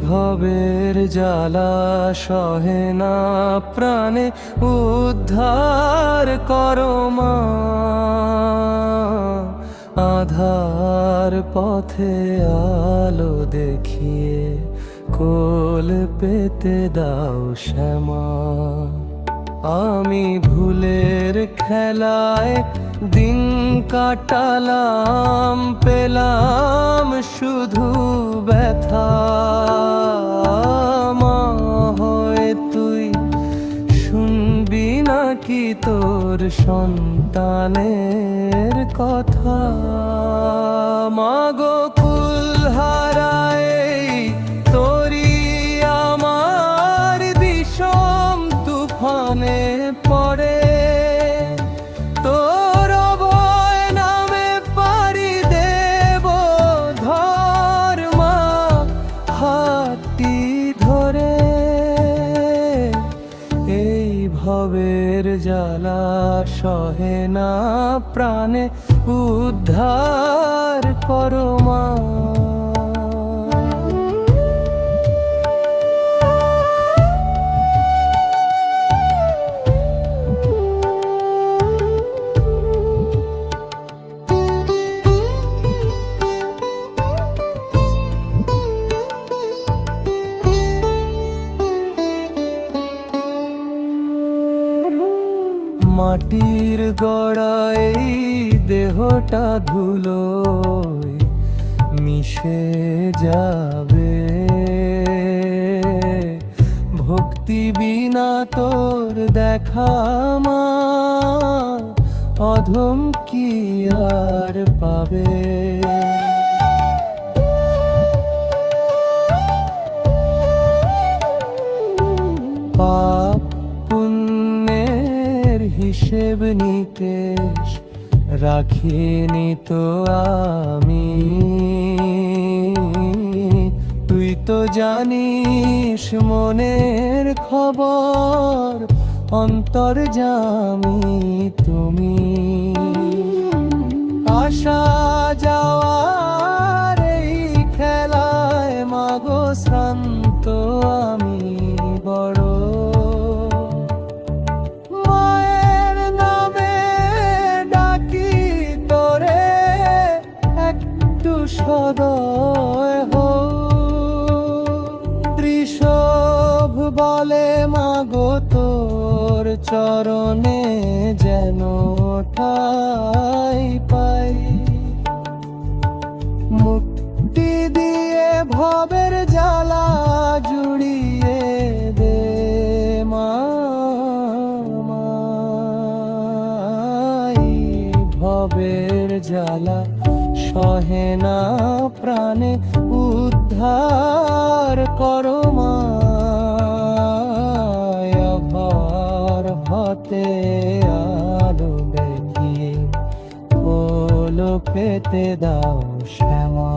ভবের জ্বালা সহে না প্রাণে উদ্ধার করো মা। আধার পথে আলো দেখিয়ে কোল পেতে দাও শ্যামা। আমি ভুলের খেলায় দিন কাটালাম, পেলাম শুধু ব্যথা। মা হয়ে তুই শুনবি নাকি তোর সন্তানের কথা? মাগো কুল হারায় তোরি আমার বিষম তুফানে পড়ে, তোর ভয় নামে পারি দেব ধর্মা হাতটি ধরে। এই ভবের জ্বালা সহে না প্রাণে উদ্ধার করো মা। মাটির গড়ায় দেহটা ধুলোয় মিশে যাবে, ভক্তি বিনা তোর দেখা মা অধম কি আর পাবে। পাপ পুণ্যের হিসেব নিকেশ রাখিনি তো আমি, তুই তো জানিস মনের খবর অন্তর্যামী তুমি। আসা যাওয়ার এই খেলায় মাগো শ্রান্ত আমি বড়। মায়ের নামে ডাকি তোরে একটু সদয় হো। ত্রিশোভ বলে মাগো তোর চরণে যেন ঠাই পাই। মুক্তি দিয়ে ভবের জ্বালা জুড়িয়ে দে মা। ভবের জ্বালা সহে না প্রাণে উদ্ধার করো মা। ভর হতে আলো দেখিয়ে কোল পেতে দাও শ্যামা।